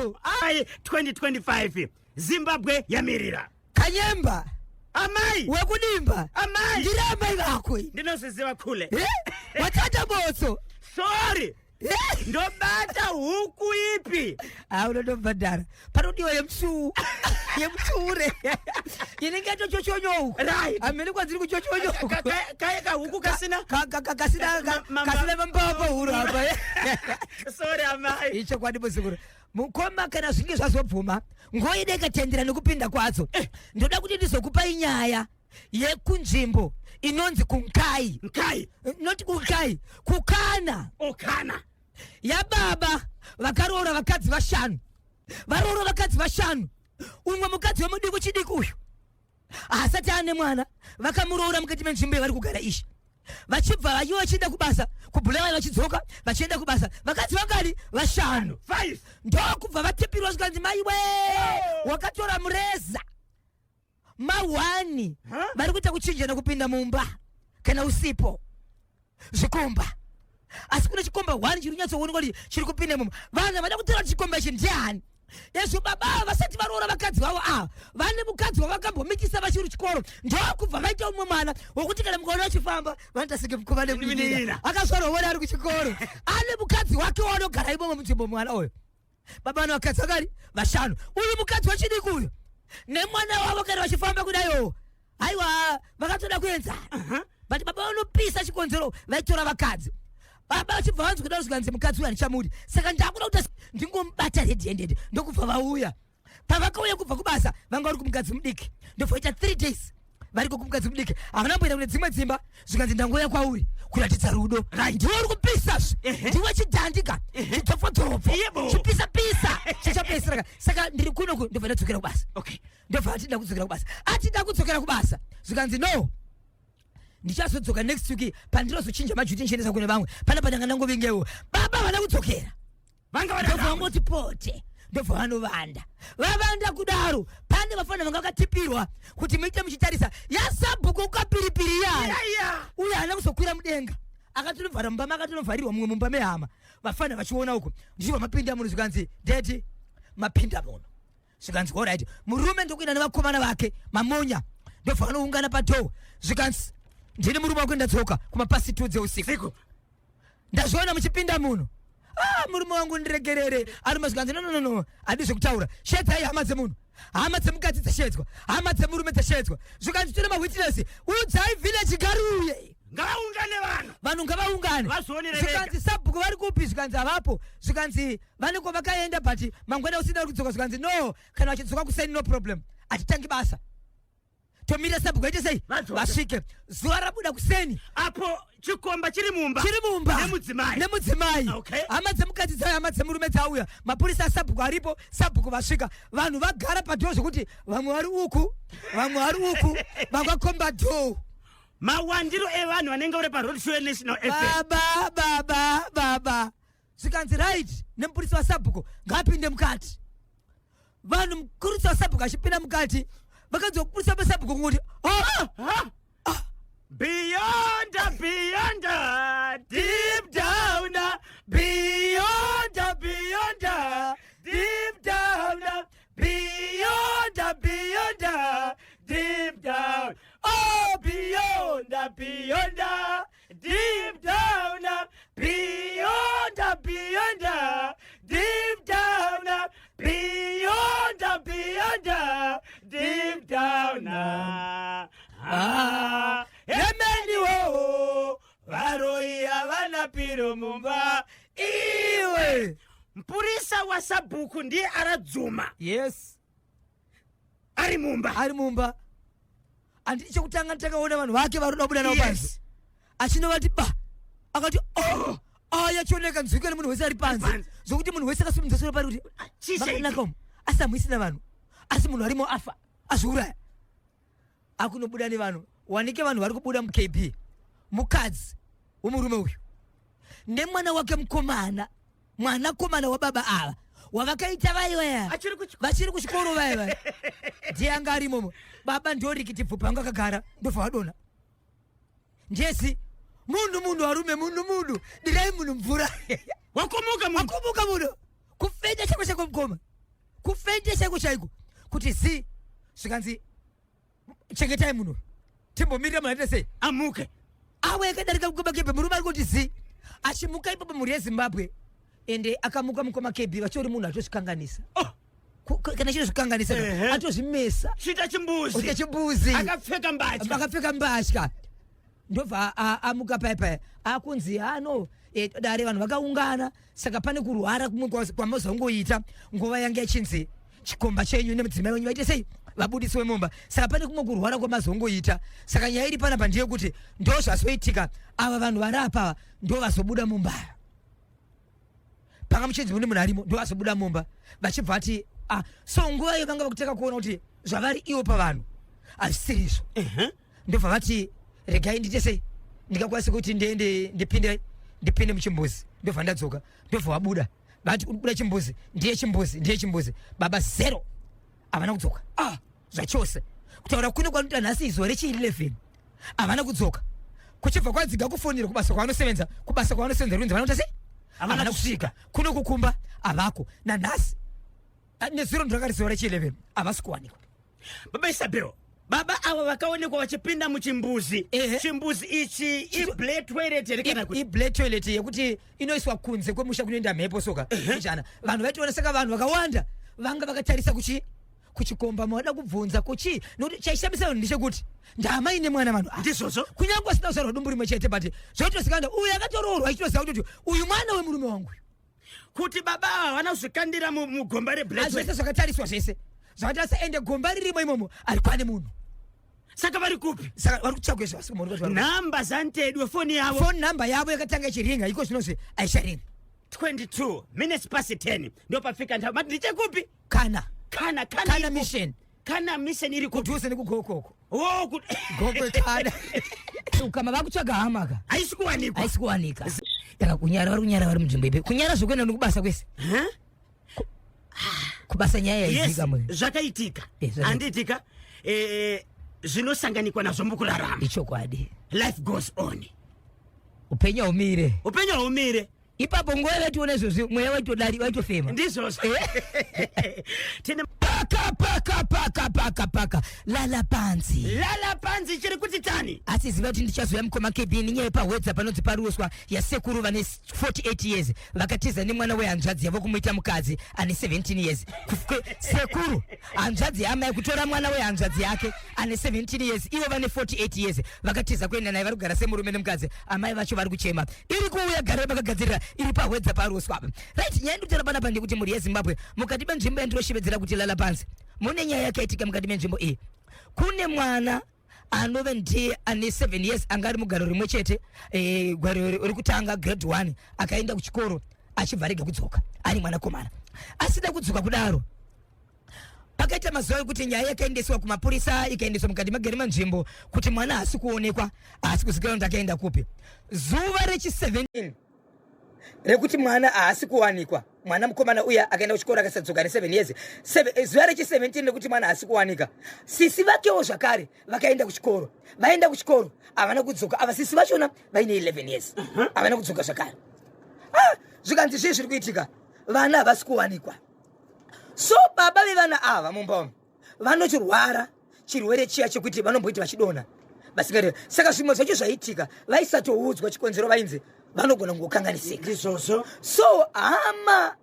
Leo. Ai 2025 Zimbabwe yamirira. Kanyemba. Amai. Wekudimba. Amai. Ndiramba ikakwe. Ndinosiziwa kule. Watata boso. Sorry. Ndobata huku ipi. Unondobhadhara. Panodiwa yemsu. Yemsure. Yenengeto chochonyo. Right. Amene kwadziri kuchochonyo. Kaya huku kasina. Kasina mambaba huru hapa. Sorry amai. Icho kwadi bosikuru. Mukoma kana zvinge zvazobvuma ngoideka tendera nekupinda kwadzo ndoda kuti ndizokupa inyaya yekunzvimbo inonzi kunkai not kunkai kukana okana yababa vakaroora vakadzi vashanu varoora vakadzi vashanu umwe mukadzi wemudiki chidiki uyu asati ane mwana vakamuroora mukati menzvimbo yavari kugara ishi vachibva vayiwa vachienda kubasa kubhuleva vachidzoka vachienda kubasa vakadzi vangari vashanu 5 ndokubva vatepirwa zvikanzi maiwe wakatora mureza ma1 vari kuita kuchinja nekupinda mumba kana usipo zvikomba asi kuna chikomba 1 chiri kunyatsoonekwa kuti chiri kupinda mumba vanhu vada kutora chikomba ichi ndiani Yesu baba vasati varoora vakadzi vavo vane mukadzi wavakambomikisa vachiri chikoro ndokubva vaita umwe mwana wokuti kana mukaona achifamba vanotasike mukova nemuninira akazvaroora ari kuchikoro ane mukadzi wake wanogara imomo munzvimbo mwana uyo baba vane vakadzi vakari vashanu uyu mukadzi wachidiki uyu nemwana wavo kana vachifamba kudayo aiwa vakatoda kuenzana but baba vanopisa chikonzero vaitora vakadzi baba vachibva vanzi kudaro zvikanzi mukadzi uyu handichamudi saka ndakuda kuti ndingomubata redhendende ndokubva vauya pavakauya kubva kubasa vanga vari kumukadzi mudiki ndobvaita 3 days variko kumukadzi mudiki havana mboenda kune dzimwe dzimba zvikanzi ndangoya kwauri kuratidza rudo ndiwe uri kupisazve ndiwe chidhandika chitopfotopfo chipisapisa chichapesiraka saka ndiri kunoku ndobva ndadzokera kubasa ndobva ati ndakudzokera kubasa ati ndakudzokera kubasa zvikanzi no ndichazodzoka next week pandirozochinja majuti nchendesa kune vamwe pana padanga ndangovingewo baba vana kudzokera ndobva vangoti pote ndobva vanovanda vavanda kudaro pane vafana vanga vakatipirwa kuti muite muchitarisa yasabhuku ukapiripiri yaya uye haana kuzokwira mudenga akatonovhara mumba makatonovharirwa mumwe mumba mehama vafana vachiona uko ndichibva mapinda muno zvikanzi deti mapinda muno zvikanzi alright murume ndokuenda nevakomana vake mamonya ndobva vanoungana padhoo zvikanzi ndini murume wakuenda tsoka kumapasi 2 dzeusiku ndazviona muchipinda muno murume wangu ndiregerere ari mazvikanzi no hadi zvekutaura shedzai hama dzemunhu hama dzemukadzi dzashedzwa hama dzemurume dzashedzwa zvikanzi tine mawitness udzai village garuye ngavaungane vanhu ngavaungane zvikanzi sabhuku vari kupi zvikanzi havapo zvikanzi vaneko vakaenda but mangwana usina uri kudzoka zvikanzi no kana vachidzoka kuseni no problem atitangi basa tomira sabhuku aite sei vasvike zuva rabuda kuseni apo chikomba chiri mumba nemudzimai hama dzemukadzi dzauya hama dzemurume dzauya mapurisa asabhuku aripo sabhuku vasvika vanhu vagara padhoo zvokuti vamwe vari uku vamwe vari uku vakakomba dhoo mawandiro evanhu vanenge uri paRoad Show National FM baba zvikanzi right nemupurisa wasabhuku ngaapinde mukati vanhu mupurisa wasabhuku achipinda mukati vakadzi vokupurisa vasabhuku kungoti beyond deep down beyond deep down beyond deep down oh beyond deep down beyond deep down beyond deep down emeni wo varoya vanapiro mumba iwe mpurisa wa sabhuku ndiye aradzuma yes ari mumba anditi chekutanga nditakaona vanhu vake varoda kubuda navo panzi achinovati akati yachioneka nzwika nemunhu wese ari panze zvokuti munhu wese akasimudza soro pari kuti vakanakamu asamwisina vanhu asi munhu arimo afa azviuraya akunobuda nevanhu wanike vanhu vari kubuda mukp mukadzi womurume uyu nemwana wake mukomana mwanakomana wababa ava wavakaita vaiwaya vachiri kuchikoro vaiva ndiye anga ari imomo baba ndorikiti bvupa anga akagara ndobva vadona ndiyesi munhu arume munhu dirai munhu mvura wakumuka munhu kufenya chako chako mukoma kufendesa chaiko kuti zi zvikanzi chengetai munhu timbomirira munhu sei amuke awe akadarika kukoma kebhe murume ari kuti zi achimuka ipapo mhuri yeZimbabwe ende akamuka mukoma kebhe vachiori munhu atozvikanganisa kana chiro zvikanganisa atozvimesa chita chimbuzi akapfeka mbatya ndobva amuka paipai akunzi ano dare vanhu vakaungana saka pane kurwara kumwe kwamazongoita nguva yange yachinzi chikomba chenyu nemudzimai wenyu vaite sei vabudisiwe mumba saka pane kumwe kurwara kwamazongoita saka nyaya iri panapa ndeyekuti ndo zvazoitika ava vanhu vari apa ndo vazobuda mumba panga muchenzi mune munhu arimo ndo vazobuda mumba vachibva vati so nguva iyo vanga vakuteka kuona kuti zvavari ivo pavanhu hazvisirizvo ndobva vati regai ndite sei ndingakwanisa kuti ndipinde muchimbuzi ndobva ndadzoka ndobva wabuda vati ubuda chimbuzi ndiye chimbuzi baba zero havana kudzoka zvachose kutaura kune kwanoita nhasi izuva rechi11 havana kudzoka kuchibva kwadziga kufonera kubasa kwavanosevenza runzi vanota sei havana kusvika kuno kukumba havako nanhasi nezuro ndoranga rizuva rechi11 havasi kuwanikwa baba Isabel baba ava vakaonekwa vachipinda muchimbuzi chimbuzi ichi iblade toilet kana kuti iblade toilet yekuti inoiswa kunze kwemusha kunoenda mhepo soka ichana vanhu vaitiona saka vanhu vakawanda vanga vakatarisa kuchikomba mawada kubvunza kuchi nokuti chaishamisa vanhu ndechekuti ndama ine mwana vanhu ndizvozvo kunyange asina kuzarwa dumbu rimwe chete but zvoitosikanda uyu akatoroorwa achitoziva kuti uyu mwana wemurume wangu kuti baba ava vana kuzvikandira mugomba reblade zvese zvakatariswa zvese zvakatarisa ende gomba ririmo imomo ari kwane munhu saka vari kupi saka vari kutsvagwa namba zantedwe foni yavo phone number yavo yakatanga ichiringa iko zvinozvi aicharinga 22 minutes past 10 ndo pafika nthawi mati ndichekupi kana mission iri kudhuze nekugokoko goko kana ukama vakutsvaga hamaka haisi kuwanika kunyara vari munzvimbo ipi kunyara zvokuenda nekubasa kwese kubasa nyaya yaitika zvakaitika handiitika zvinosanganikwa nazvo mukurarama ichokwadi life goes on upenyu haumire ipapo nguva yavationa izvozvi mweya waitofema ndizvozvo tine paka lala panzi chiri kuti tani asi ziva kuti ndichazoya mukoma kebhini nyaya pahwedza panonzi paruswa yasekuru vane 48 years vakatiza nemwana wehanzvadzi yavo kumuita mukadzi ane 17 years sekuru hanzvadzi yamai kutora mwana wehanzvadzi yake ane 17 years ivo vane 48 years vakatiza kuenda naye vari kugara semurume nemukadzi amai vacho vari kuchema iri kuuya gara vakagadzirira iri pahwedza paruswa right nyaya ndikutara panapa ndekuti mhuri yeZimbabwe mukati menzvimbo yandiroshevedzera kuti lala panzi mune nyaya yakaitika mukati menzvimbo iyi kune mwana anove ndiye ane 7 years anga ari mugaro rimwe chete gwaro uri kutanga grade 1 akaenda kuchikoro achibva rega kudzoka ari mwana komana asida kudzoka kudaro pakaita mazuva ekuti nyaya yakaendeswa kumapurisa ikaendeswa mukati magari manzvimbo kuti mwana haasi kuonekwa haasi kuzikanwa kuti akaenda kupi zuva rechi17 rekuti mwana haasi kuwanikwa mwana mukomana uya akaenda kuchikoro akasadzoka ne 7 years zuva rechi17 rekuti mwana haasi kuwanika sisi vakewo zvakare vakaenda kuchikoro vaenda kuchikoro havana kudzoka ava sisi vachona vaine 11 years havana kudzoka zvakare zvikanzi zvii zviri kuitika vana havasi kuwanikwa so baba vevana ava mumba vanochirwara chirwere chiya chekuti vanomboiti vachidonha basikare saka zvimwe zvacho zvaitika vaisatoudzwa chikonzero vainzi vanogona kungokanganisika ndizvozvo so hama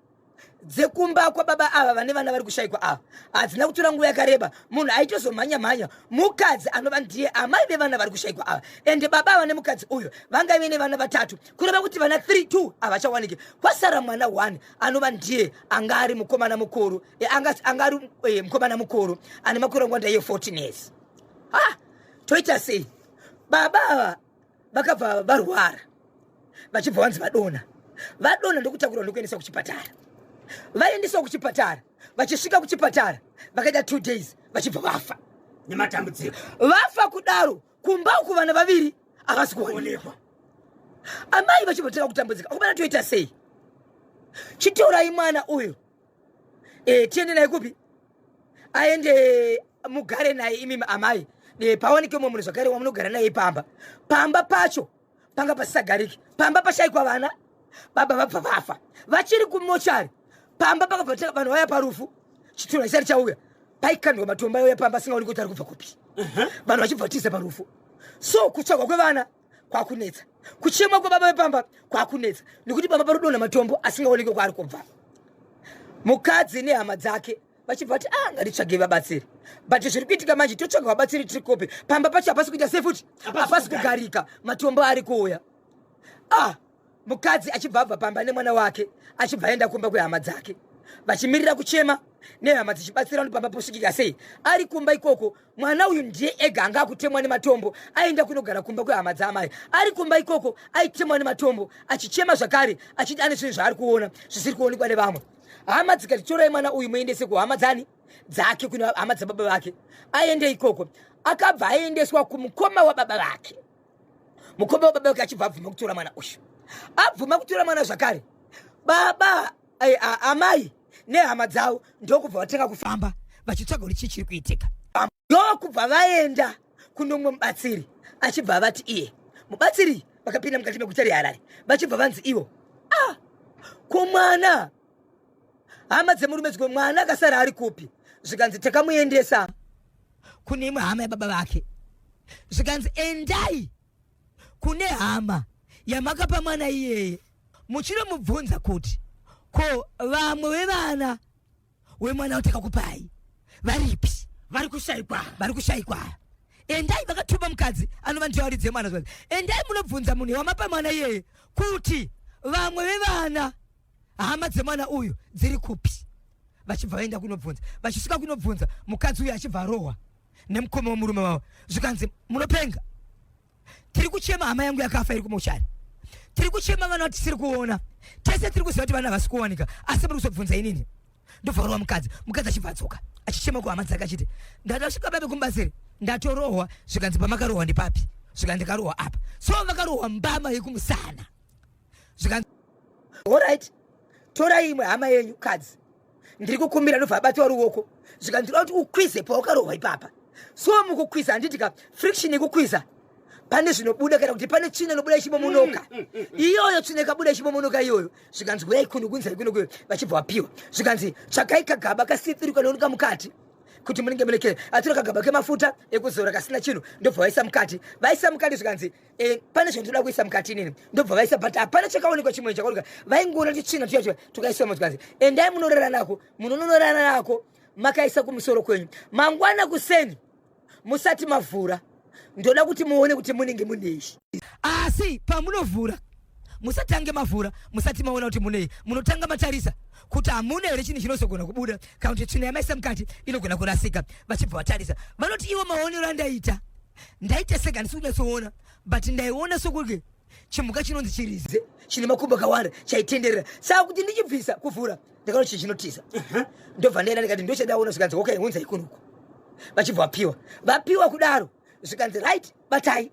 dzekumba kwababa ava vane vana vari kushayikwa ava hadzina kutora nguva yakareba munhu aitozomhanya mukadzi anova ndiye amai vevana vari kushayikwa ava ende baba ava nemukadzi uyo vanga vine vana vatatu kureva kuti vana 3-2 havachawaniki kwasara mwana 1 anova ndiye anga ari mukomana mukuru anga ari mukomana mukuru ane makore angwanda ye 14 years toita sei baba ava vakabva varwara vachibva vanzi vadonha ndokutakurwa ndokuendeswa kuchipatara vaendeswa kuchipatara vachisvika kuchipatara vakaita 2 days vachibva vafa nematambudziko vafa kudaro kumba uku vana vaviri havasi kuonekwa amai vachibva kutambudzika akumana toita sei chitorai mwana uyu tiende naye kupi aende mugare naye imimi amai pawanike umwe munhu zvakare wamunogara naye pamba pacho panga pasisagariki pamba pashayikwa vana baba vabva vafa vachiri kumochari pamba pakabva vanhu vaya parufu chitula isari chauya paikandwa matombo ayo yapamba singaoni kuti ari kubva kupi. Vanhu vachibvatiza parufu. So kutsvagwa kwevana kwakunetsa, kuchemwa kwababa vepamba kwakunetsa, nekuti baba parudonha matombo asingaoneki kwaari kubva. Mukadzi nehama dzake vachibva kuti ngatitsvage vabatsiri, but zviri kuitika manje totsvaga vabatsiri tiri kopi, pamba pacho hapasi kuita sei futi, hapasi kugarika, matombo ari kuuya. Mukadzi achibva abva pamba nemwana wake achibva aenda kumba kwehama dzake, vachimirira kuchema nehama dzichibatsira pamba posvikika sei. Ari kumba ikoko, mwana uyu ndiye ega anga akutemwa nematombo, aenda kunogara kumba kwehama dzaamai. Ari kumba ikoko aitemwa nematombo, achichema zvakare, achiti ane zvinhu zvaari kuona zvisiri kuonekwa nevamwe. Hama dzikati torai mwana uyu muendese kuhama dzake kuna hama dzababa vake. Aende ikoko, akabva aendeswa kumukoma wababa vake. Mukoma wababa vake achibva abvuma kutora mwana uyu. Abvuma kutora mwana zvakare, baba amai nehama dzavo ndokubva vatenga kufamba vachitsvaga kuti chii chiri kuitika. Ndokubva vaenda kunomwe mubatsiri, achibva vati iye mubatsiri. Vakapinda mukati meguta reHarare, vachibva vanzi ivo kumwana hama dzemurume dziko mwana akasara ari kupi. Zvikanzi takamuendesa kune imwe hama yababa vake. Zvikanzi endai kune hama yamakapa mwana iyeye muchinomubvunza kuti ko vamwe vevana wemwana watakakupai varipi, vari kushayikwa. Endai, vakatuma mukadzi anova ndiyauridze mwana zvazi, endai munobvunza munhu wamapa mwana iyeye kuti vamwe vevana hama dzemwana uyu dziri kupi. Vachibva vaenda kunobvunza, vachisvika kunobvunza mukadzi uyu achibva arohwa nemukoma womurume wavo. Zvikanzi munopenga, tiri kuchema hama yangu yakafa iri kumoshari, tiri kuchema vana vatisiri kuona, tese tiri kuziva kuti vana havasi kuwanika, asi muri kuzobvunza inini. Ndobva mukadzi achibva adzoka achichema kuhama dzake achiti ndatasvika babe kumbatsiri ndatorohwa. Zvikanzi pamakarohwa ndipapi? Zvikanzi ndakarohwa apa. So vakarohwa mbama yekumusana. Zvikanzi alright, torai imwe hama yenyu kadzi, ndiri kukumbira ndobva abatiwa ruoko. Zvikanzi ndinoda kuti ukwize pawakarohwa ipapa. So mukukwiza handiti ka friction yekukwiza pane zvinobuda kana kuti pane tsvina inobuda ichibomonoka. Iyoyo tsvina ikabuda ichibomonoka iyoyo, zvikanzi uyai kunogunzai kuno vachibva vapiwa. Zvikanzi tsvakai kagaba kasitsirika nooneka mukati kuti munenge munekere. Atora kagaba kemafuta ekuzora kasina chinhu, ndobva vaisa mukati. Vaisa mukati zvikanzi pane zvandoda kuisa mukati inini, ndobva vaisa pati hapana chakaonekwa chimwe chakaoneka. Vaingoona kuti tsvina tuyacho tukaisamo. Zvikanzi endai munorara nako, munonorara nako makaisa kumusoro kwenyu. Mangwana kuseni musati mavhura ndoda kuti muone kuti munenge munei. Asi pamunovhura musatange mavhura, musati maona kuti munei. Munotanga matarisa kuti hamuna here chinhu chinozogona kubuda kana kuti tsvina yamaisa mukati inogona kurasika. Vachibva vatarisa vanoti ivo maonero andaita sega ndisi kunyatsoona, but ndaiona sokuti chimhuka chinonzi chirize chine makumbo akawanda chaitenderera. Saka kuti ndichibvisa kuvhura ndakaona chinhu chinotiza. Ndobva ndaenda ndikati ndochadaona. Zvikanzi okay, unzai kunuku. Vachibva vapiwa kudaro. Zvikanzi right, batai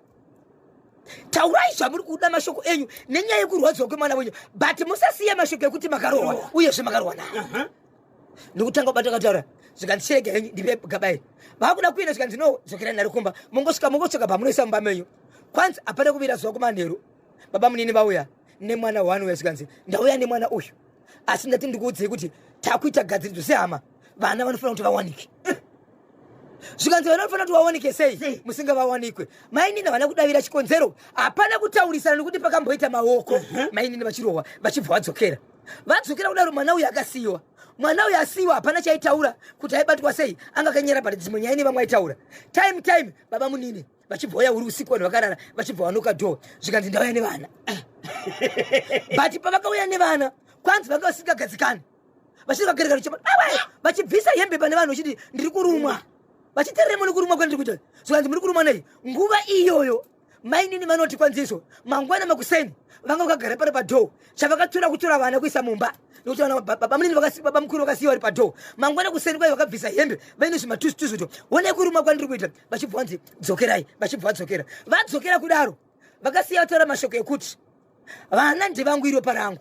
taurai zvamuri kuda mashoko enyu nenyaya yekurwadziwa kwemwana wenyu, but musasiya mashoko ekuti makarohwa uyezve makarohwa naye. Ndokutanga kubata kataura. Zvikanzi chirege henyu ndipe gaba iri. Vakuda kuenda. Zvikanzi no, dzokerai nare kumba, mongosvika pamunoisa mumba menyu. Kwanza hapana kuvira zuva kumanheru, baba munini vauya nemwana wanuya. Zvikanzi ndauya nemwana uyu, asi ndati ndikuudzei kuti takuita gadziridzo sehama, vana vanofanira kuti vawanike. Zvikanzi vana vanofanira kuti vawanike sei musinga vawanikwe. Mainini havana kudavira chikonzero, hapana kutaurisana nekuti pakamboita maoko. Mainini vachirohwa vachibva vadzokera kudaro. Mwana uyu akasiyiwa. Mwana uyu asiyiwa, hapana chaitaura kuti aibatwa sei, anga akanyera pati dzimwe nyaya nevamwe aitaura. Time baba munini vachibva vauya uri usiku vanhu vakarara, vachibva vanoka dhoo. Zvikanzi ndauya nevana. But pavakauya nevana kwanzi vakasingagadzikani, vachirikagerekana chema vachibvisa hembe pane vanhu vachiti ndiri kurumwa, vachiterere muri kurumwa kwandiri kuita. Zvikanzi muri kurumwa nei? Nguva iyoyo mainini vanoti kwanziso mangwana makuseni vanga vakagara pari padhoo, chavakatora kutora vana kuisa mumba nokuti baba munini baba mukuru vakasiyiwa vari padhoo. Mangwana kuseni kwai vakabvisa hembe vaine zvimatuzutuzuto, onai kurumwa kwandiri kuita. Vachibva vanzi dzokerai, vachibva vadzokera. Vadzokera kudaro vakasiya vataura mashoko ekuti vana ndevangu iro parangu,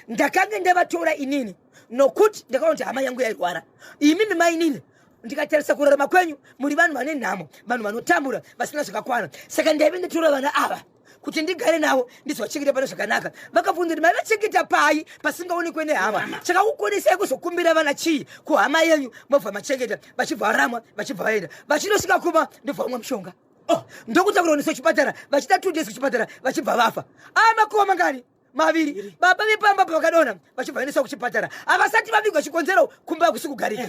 ndakanga ndavatora inini nokuti ndakaona kuti hama yangu yairwara. Imimi mainini ndikatarisa kurarama kwenyu muri vanhu vane nhamo, vanhu vanotambura vasina zvakakwana. Saka ndaive ndotora vana ava kuti ndigare nawo ndizowachengeta pano zvakanaka. Vakabvunza kuti mavachengeta pai pasingaonekwe nehama. Chakakukonesai kuzokumbira vana chii kuhama yenyu mobva machengeta vachibva varamwa vachibva vaenda vachinosvika kuma ndobva vamwa mushonga. Ndokuta kuronesa chipatara vachita 2 days kuchipatara vachibva vafa. Makoma mangani maviri baba vepamba pavakadonha vachibva vaendesa kuchipatara havasati vavigwa chikonzero kumba kusikugarika.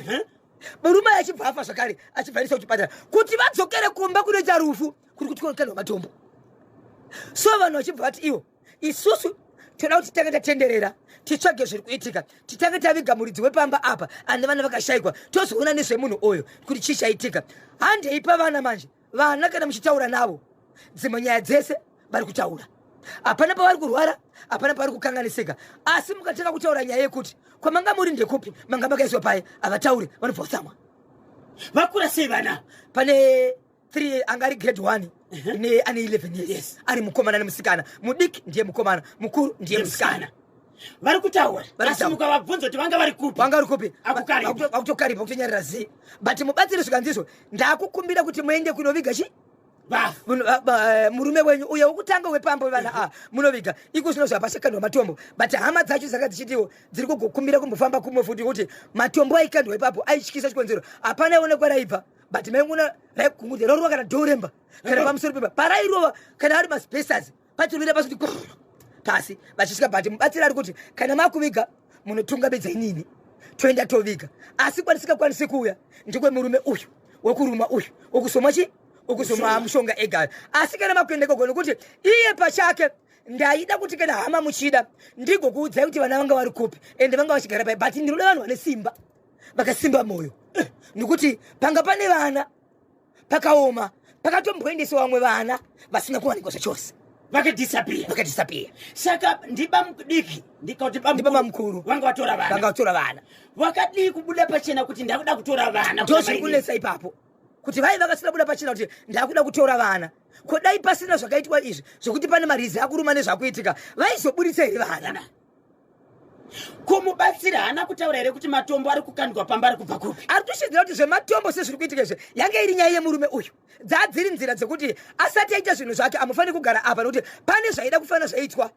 Murume achibva afa zvakare achibva aendesa kuchipatara kuti vadzokere kumba kunoita rufu kuri kuti kunokanwa matombo. So vanhu vachibva vati iwo isusu toda kuti titange tatenderera titsvage zviri kuitika titange taviga muridzi wepamba apa ane vana vakashayikwa tozoona nezvemunhu oyo kuti chii chaitika. Handeipa vana manje vana kana muchitaura navo dzimwe nyaya dzese vari kutaura hapana pavari kurwara hapana pavari kukanganisika. Asi mukatanga kutaura nyaya yekuti kwamanga muri ndekupi manga makaiswa pai havatauri vanobva kusamwa. Vakura sei vana? Pane 3 angari grade 1 ne ane 11 years. Ari mukomana nemusikana. Mudiki ndiye mukomana, mukuru ndiye musikana. Vari kutaura asi mukavabvunza kuti vanga vari kupi? Vanga vari kupi? Vakutokaripa kutonyarira zii. But mubatsire zvikanzizvo ndakukumbira kuti muende kunoviga chi murume wenyu uyo wokutanga wepamba wevana munoviga iko zvino zvapashakandwa matombo. But hama dzacho dzaka dzichitiwo dziri kugokumbira kumbofamba kumwe futi kuti matombo aikandwa ipapo aityisa chikonzero hapana ionekwa raibva. But maingona raigungudza rorova kana dhoremba kana pamusoro pepa parairova kana ari maspesazi pachirovira pasi kuti pasi vachisvika. But mubatsiri ari kuti kana makuviga munotungabedza inini toenda toviga. Asi kwanisikakwanisi kuuya ndikwe murume uyu wokuruma uyu wokusoma chi wokusoma mushonga ega. Asi kana makuendeka kone kuti iye pachake ndaida kuti kana hama muchida ndigokuudzai kuti vana vanga vari kupi ende vanga vachigara pai. But ndinoda vanhu vane simba vakasimba moyo nekuti panga pane vana pakaoma pakatomboendesa vamwe vana vasina kuwanikwa zvachose vakadisappear. Saka ndiba mudiki ndikauti baba mukuru vanga vatora vana vakadii kubuda pachena kuti ndakuda kutora vana. Tozviri kunetsa ipapo kuti vai vakasina buda pachena kuti ndakuda kutora vana. Kodai pasina zvakaitwa izvi zvokuti pane marizi akuruma nezvakuitika vaizobudisa here vana? Kumubatsira hana kutaura here kuti matombo ari kukandwa pamba ari kubva kupi? Ari toshedzera kuti zvematombo sezviri kuitika izvi yange iri nyaya yemurume uyu. Dzadziri nzira dzekuti asati aita zvinhu zvake amufaniri kugara apa nokuti pane zvaida kufanira zvaitwa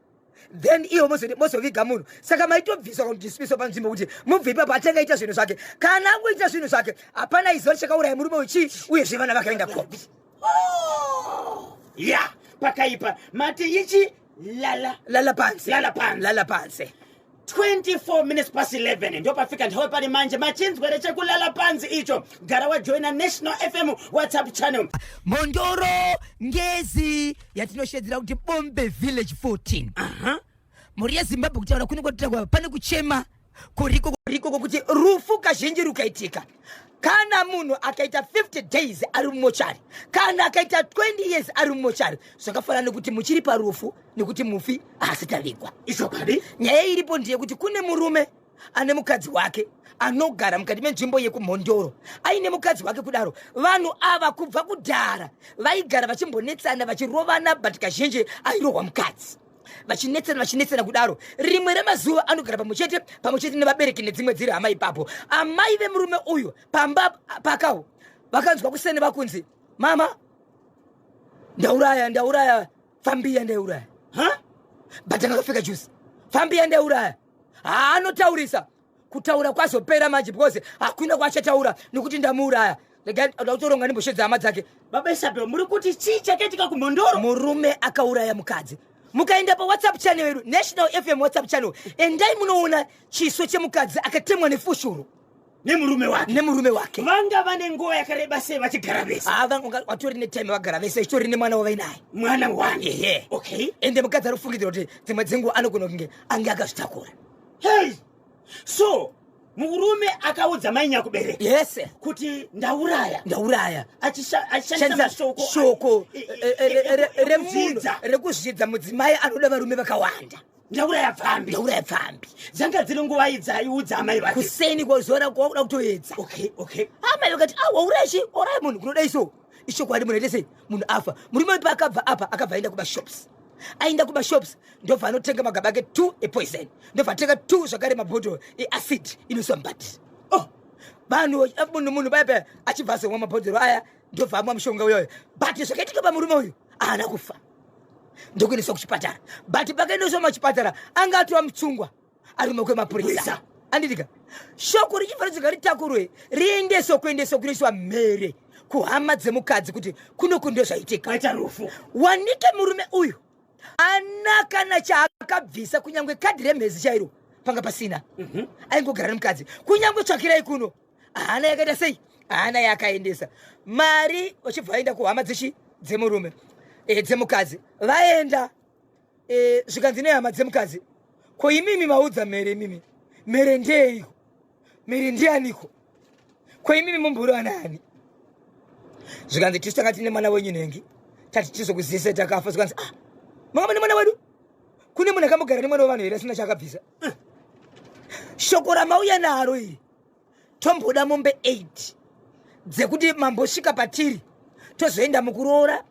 then iwo mozoviga munhu. Saka maitobviswa kudispiswa panzvimbo kuti mubve ipapo atanga aita zvinhu zvake. Kana angoita zvinhu zvake hapana izuva richakauraya murume uyu chii uyezve vana vakaenda kopi. Ya pakaipa mati ichi lala pansi 24 minutes past 11 ndo pafika nthawi pali manje machinzwere chekulala pansi icho. Gara wajoina National FM WhatsApp channel. Mondoro ngezi yatinoshedzera kuti Bombe Village 14 muri yeZimbabwe kutaura kune kwatitangwa pane kuchema kuriko kuti rufu kazhinji rukaitika kana munhu akaita 50 days ari mumochari kana akaita 20 years ari mumochari zvakafanana nekuti muchiri parufu nekuti mufi asitavigwa. Izvo kadi nyaya iripo ndeyekuti kune murume ane mukadzi wake anogara mukati menzvimbo yekumhondoro aine mukadzi wake kudaro. Vanhu ava kubva kudhara vaigara vachimbonetsana vachirovana but kazhinji airohwa mukadzi vachinetsana kudaro. Rimwe remazuva anogara pamwechete nevabereki nedzimwe dziri hama ipapo. Amai vemurume uyu pamba pakawo vakanzwa kusene vakunzi mama ndauraya fambiya ndauraya but angakapfeka juzi fambiya ndauraya anotaurisa kutaura kwazopera manje because hakuna kwachataura nekuti ndamuuraya. Ndautoronga nemboshodza hama dzake. Baba Isabel muri kuti chii chakaitika kumhondoro? Murume akauraya mukadzi. Mukaenda pa WhatsApp channel yedu National FM WhatsApp channel endai munoona chiso chemukadzi akatemwa nefushuru nemurume wake. Vanga vane nguva yakareba sei vachigara vese? Vatori netime vagara vese ichitori nemwana wavainaye. Mwana wake. Okay. Ende mukadzi arifungidzira kuti dzimwe dzenguva anogona kunge ange akazvitakura. Hey! So murume akaudza mai nyakubereka yes kuti ndauraya achishandisa shoko remunhu rekuzvidza mudzimai anoda varume vakawanda. Ndauraya pfambi dzanga dziri nguva idzaiudza amai vake kuseni kwozora kwakuda kutoedza. Okay. Amai vakati waurayachi oraya munhu kunoda iso ishokwadi munhu aitese munhu afa. Murume paakabva apa akabva aenda kumashops aenda kumashops ndobva anotenga magaba ake 2 epoison ndobva atenga 2 zvakare mabhotoro eacid inoswa mbati. Vanhu munhu baipa achibva azomwa mabhotoro aya ndobva amwa mushonga uyoyo but zvakaitika pamurume uyu haana kufa. ndokuendeswa kuchipatara. But pakaendeswa machipatara anga atova mutsungwa ari mumaoko emapurisa. Anditika shoko richibva ritakurwe riendeswa kuendeswa kunoiswa mhere kuhama dzemukadzi kuti kunoku ndio zvaitika. Aita rufu. Wanike murume uyu ana kana chaakabvisa kunyangwe kadhi remhezi chairo panga pasina. Aingogara nemukadzi kunyangwe tsvakirai kuno hana yakaita sei hana yakaendesa mari vachibva vaenda kuhama dzemurume dzemukadzi vaenda zvikanzi nehama dzemukadzi ko imimi maudza mhere imimi mhere ndeiko mhere ndianiko ko imimi mumburi wanani zvikanzi tisu tanga tine mwana wenyu nhengi tati tizokuzisa takafa zvikanzi manga mune mwana wedu kune munhu akambogara nemwana wevanhu here asina chaakabvisa. Shoko ramauya naro iri tomboda mombe 8 dzekuti mambosvika patiri tozoenda mukuroora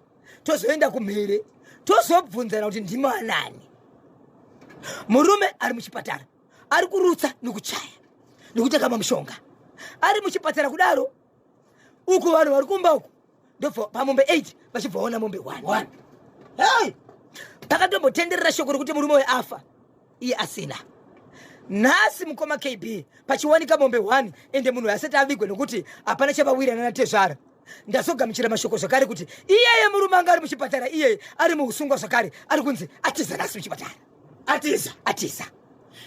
tozoenda kumhere tozobvunzana kuti ndimi anani. Murume ari muchipatara ari kurutsa nekuchaya nekuteka mamushonga ari muchipatara kudaro uku vanhu vari kumba uku ndobva pamombe 8 vachibvaona mombe 1. Hey! Pakatombotenderera shoko rekuti murume weafa iye asina. Nhasi mukoma KB pachiwanika mombe 1 ende munhu asati avigwe nokuti hapana chavawirana natezvara. Ndazogamuchira mashoko zvakare kuti iyeye murume anga ari muchipatara iyeye ari muusungwa zvakare ari kunzi atiza nhasi muchipatara. Atiza.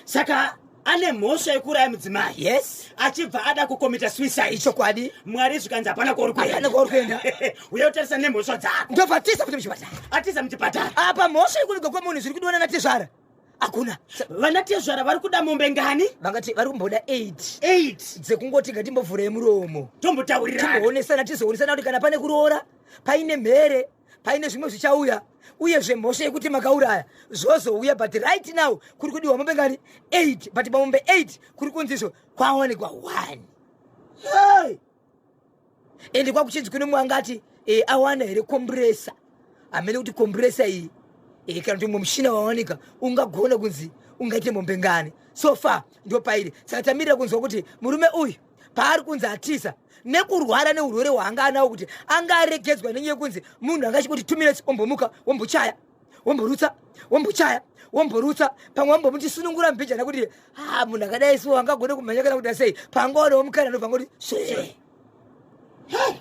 Saka ane mhosva yekuuraya mudzimai. Yes. Achibva ada kukomita suicide. Ichokwadi. Mwari zvikanzi hapana kwauri kuenda. Uye utarisa nemhosva dzako. Ndobva atiza kuti muchipatara. Atiza muchipatara. Apa mhosva yekuviga kwemunhu zviri kudiwa natezvara hakuna. Vana tezvara vari kuda mombe ngani? Vangati vari kumboda 8 dzekungoti ngatimbovhurei muromo tombotaurirana timboonesana tizoonesana kuti kana pane kuroora paine mhere paine zvimwe zvichauya uyezve mhosva yekuti makauraya zvozouya but right now kuri kudiwa mombe ngani 8 but pamombe 8 kuri kunzizvo kwaonekwa 1. Hey! Ende kwakuchinzi kune mumwe angati awana here komburesa amene kuti komburesa iyi kana kuti mumwe mushina wawanika ungagona kunzi ungaite mombe ngani. So far ndio pairi saka tamirira kunzwa kuti murume uyu paari kunzi atiza nekurwara neurwere hwaanga anawo kuti anga aregedzwa nenyaya kunzi munhu angachikuti 2 minutes ombomuka wombochaya womborutsa pamwe wambomuti sunungura mbijana kuti munhu akadai so angagone kumhanya kana kuti sei pangaonawo mukana ndobva ngoti Hey!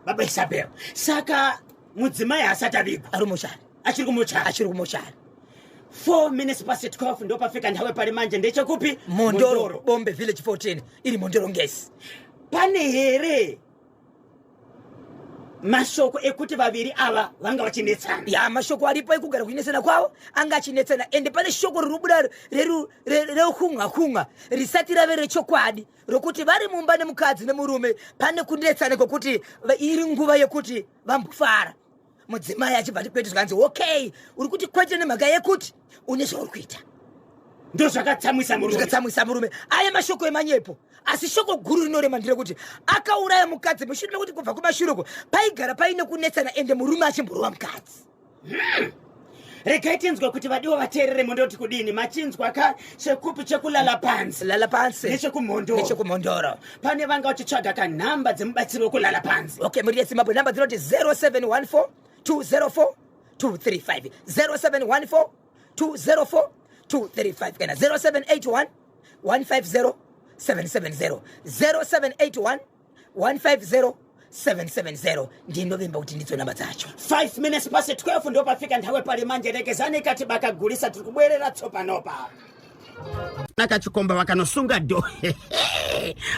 Baba Isabel. Saka mudzimai asati avigwa ari mumochari achiri kumuchari 4 minutes past 12 ndo pafika nthawe pali manje ndechekupi Mondoro Bombe Village 14 iri Mondoro ngesi. Pane here mashoko ekuti vaviri ava vanga vachinetsana. Ya mashoko aripo ekugara kuchinesana kwavo anga achinetsana ende pane shoko rirubuda reukunga risati rave rechokwadi rokuti vari mumba nemukadzi nemurume pane kunetsana kwekuti iri nguva yekuti vambofara. Mudzimai achibva kwetu zvikanzi okay uri kuti kwete nemhaka yekuti une zvauri kuita ndo zvakatsamwisa murume. Aya mashoko emanyepo asi shoko guru rinorema ndire kuti akauraya mukadzi mushure mekuti kubva kumashuroko paigara paine kunetsana ende murume achimborova mukadzi. Regai tinzwe kuti vadiwa vateerere mondoti kudini machinzwa ka chekupi chekulala pansi nechekumondoro pane vanga vachitsvaga kanhamba dzemubatsiri wekulala pansi. Okay muri zimbabwe namba dzinoti 0714 204 235 0714 204 235 kana 0781 150 770 0781 150 770 ndinovimba kuti ndidzo namba dzacho. 5 minutes past 12 ndo pafika nthawe pali manje rekezani kati bakagulisa tiri kubwerera tsopanopa nakachikomba vakanosunga do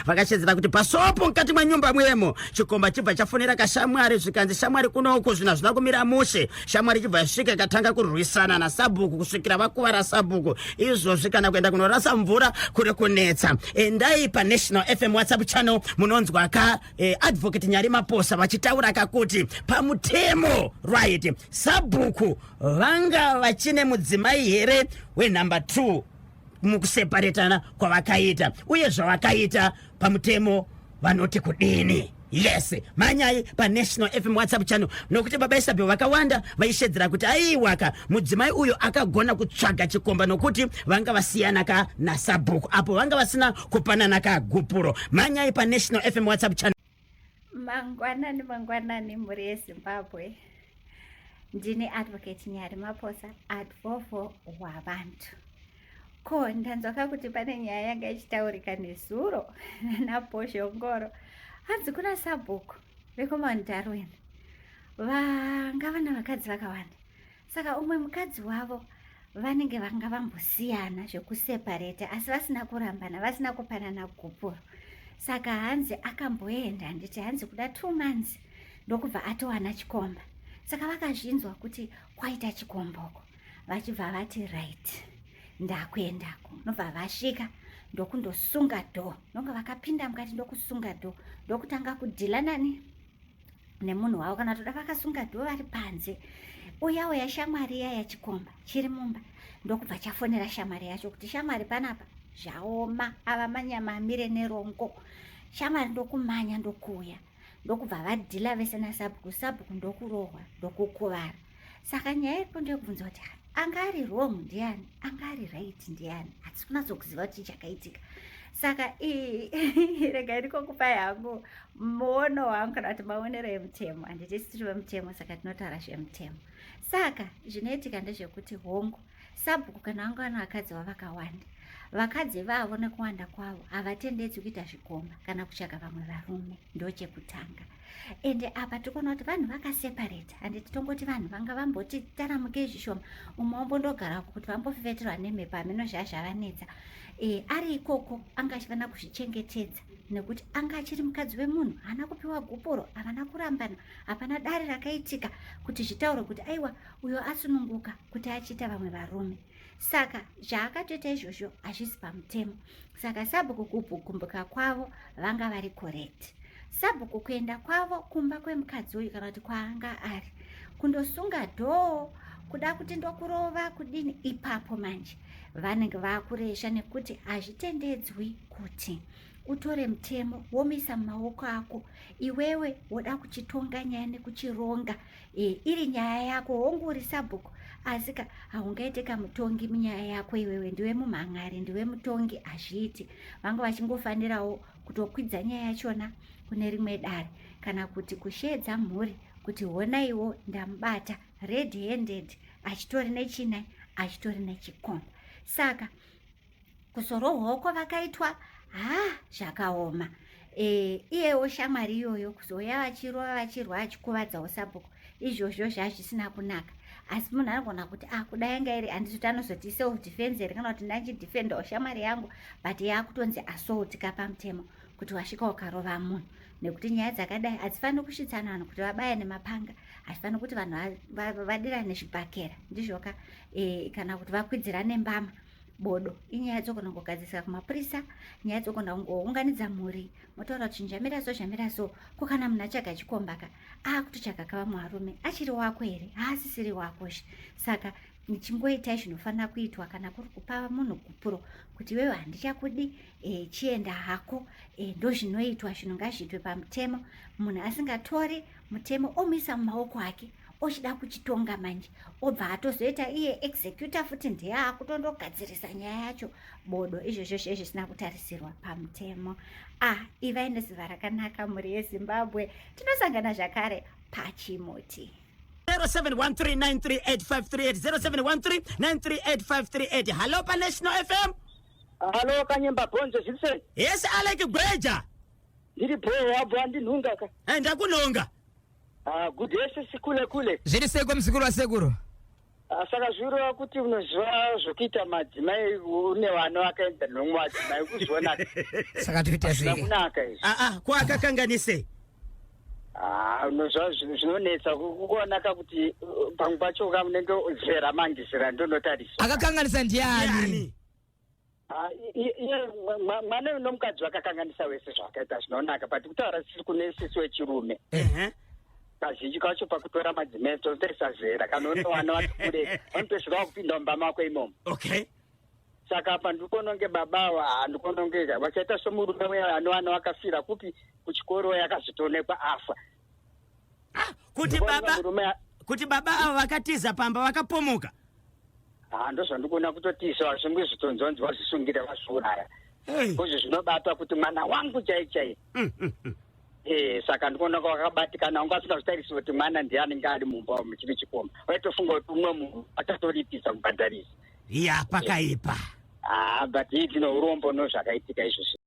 vakashedzera kuti pasopo mukati mwenyumba mwemo chikomba chibva chafonera kashamwari zvikanzi shamwari kunoko zvina zvina kumira mushe shamwari chibva yasvika ikatanga kurwisana nasabhuku kusvikira vakuvara sabhuku izvozvi kana kuenda kunorasa mvura kuri kunetsa. Endai paNational FM WhatsApp channel munonzwa ka advocate Nyari Maposa vachitaura kakuti pamutemo right sabhuku vanga vachine mudzimai here wenumber 2 mukuseparetana kwavakaita uye zvavakaita pamutemo vanoti kudini. Yes manyai paNational FM WhatsApp channel nokuti baba Isabel vakawanda vaishedzera kuti aiwaka mudzimai uyo akagona kutsvaga chikomba nokuti vanga vasiyana ka nasabhuku apo vanga vasina kupanana ka gupuro. Manyai paNational FM WhatsApp channel. Mangwanani muri eZimbabwe. ndini advocate Nyari Maposa advofo wavantu. Ko ndanzwaka kuti pane nyaya yanga ichitaurika nezuro naBhoshongoro. Hanzi kuna sabhuku vekumaNdarwini vanga vana vakadzi vakawanda. Saka umwe mukadzi wavo vanenge vanga vambosiyana zvekusepareta asi vasina kurambana, vasina kupanana gupuro. Saka hanzi akamboenda, nditi hanzi kuda 2 months ndokubva atowana chikomba. Saka vakazvinzwa kuti kwaita chikomboko, vachibva vati right ndakuendako. Nobva vasvika ndokundosunga dhoo, nonga vakapinda mukati ndokusunga dhoo, ndokutanga kudhila nani nemunhu wavo. Kana toda vakasunga dhoo vari panze, uya shamwari iya yachikomba chiri mumba, ndokubva chafonera shamwari yacho kuti shamwari panapa zvaoma, ava manyama amire nerongo. Shamwari ndokumanya ndokuuya, ndokubva vadhila vese naSabhuku. Sabhuku ndokurohwa ndokukuvara. Saka nyaya iripo ndeyokubvunza kuti anga ari wrong ndiani, anga ari right ndiani, hatisi kunatsokuziva kuti chakaitika. Saka rega ndikokupai hangu muono wangu kana kuti maonero emutemo. Handiti tiri vemutemo saka tinotaura zvemutemo. Saka zvinoitika ndezvekuti hongu Sabhuku kana anga vana vakadzi vavakawanda, vakadzi vavo nekuwanda kwavo havatendedzi kuita zvikomba kana kutsvaga vamwe varume, ndochekutanga. Ende apa tikuona kuti vanhu vakaseparata. Handiti tongoti vanhu vanga vamboti taramukei zvishoma, umwe wambondogarako kuti vambofefeterwa nemhepo hameno zvavanetsa. Ari ikoko anga achifana kuzvichengetedza nekuti anga achiri mukadzi wemunhu, haana kupiwa gupuro, havana kurambana, hapana dare rakaitika kuti zvitaure kuti aiwa uyo asununguka kuti achiita vamwe varume. Saka zvaakatoita izvozvo hazvisi pamutemo. Saka Sabhuku kubvukumbuka kwavo vanga vari correct. Sabhuku kuenda kwavo kumba kwemukadzi uyu kana kuti kwaanga ari kundosunga dhoo, kuda kuti ndokurova kudini, ipapo manje vanenge vakuresha nekuti hazvitendedzwi kuti utore mutemo womisa mumaoko ako. Iwewe woda kuchitonga nyaya nekuchironga, iri nyaya yako, wonguri Sabhuku, asika haungaite kamutongi munyaya yako. Iwewe ndiwe mumhan'ari, ndiwe mutongi. Hazviiti. Vanga vachingofanirawo kutokwidza nyaya yachona kune rimwe dare kana kuti kushedza mhuri kuti honaiwo ndamubata red handed, achitori nechinai, achitori nechikomba. Saka kuzorohwako vakaitwa zvakaoma. Iyewo shamwari iyoyo kuzoya vachirova vachirwa achikuvadzawo Sabhuku, izvozvo zvazvisina kunaka. Asi munhu anogona kuti kudai yanga iri handiti anozoti self defense here kana kuti ndachidefendawo shamwari yangu, but yakutonzi assault kapamutemo kuti wasvika ukarova munhu. Nekuti nyaya dzakadai hadzifani kusvitsana vanhu kuti vabaya nemapanga, hazvifani kuti vanhu vadira nezvibhakera, ndizvoka. Kana kuti vakwidzira nembama bodo, inyaya dzogona kugadzisira kumapurisa, nyaya dzogona kungounganidza mhuri, motaura kuti zvamira so, ko kana munhu achaga chikombaka akutochaga vamwe varume, achiri wako here, haasisiri wakozve. Saka nichingoitai zvinofanira kuitwa kana kuri kupa munhu gupuro kuti wewe handichakudi, chienda hako. Ndozvinoitwa, zvinhu ngazviitwe pamutemo. Munhu asingatori mutemo omisa mumaoko ake, ochida kuchitonga manje, obva atozoita iye executor futi ndiye akutondogadzirisa nyaya yacho bodo. Izvozvo zvezvo zvisina kutarisirwa pamutemo. Ivai nezuva rakanaka mhuri yeZimbabwe. Tinosangana zvakare pachimoti. 0713938538 0713938538. Halo pa National FM. Halo Kanyemba Bonzo zvise. Yes, Alec Gweja. Ndiri bro wabva ndinhunga ka. Ndakunonga. Good day kule. Zviri seko muzukuru wasekuru? Saka zviro kuti unoziva zvokuita madzimai une vana vakaenda nomwe madzimai kuzviona. Saka toita zviri. Kunaka izvi. Kwakakanganise. Unoziva zvinonetsa kuona kuti pamwe pacho kamunenge zera mangisira ndonotarisa. Akakanganisa ndiani? Mwana unomukadzi wakakanganisa wese zvakaita zvinonaka, but kutaura sisi kune sisi wechirume. Kazhinji kacho pakutora madzimai totarisa zera, kana une vana vati kure vanotosvika kupinda mumba mako imomo. Okay. Saka apa ndikononge baba ndikononge vachaita somurume uya ane vana vakafira kupi kuchikoro yakazotonekwa afa. Kuti baba ava vakatiza pamba vakapomuka. Ndozvandikuona kutotiza zvimwe zvitonzonzi vazvisungira vazviuraya. Kozvo zvinobata kuti mwana wangu chai. saka ndikuona kwakabatikana wanga asingazotarisi kuti mwana ndianenge ari mumba muchivi chikomba waitofunga kuti umwe munhu achatoripisa kubhadharisa ya pakaipa but izvino urombo nozvakaitika izvozvo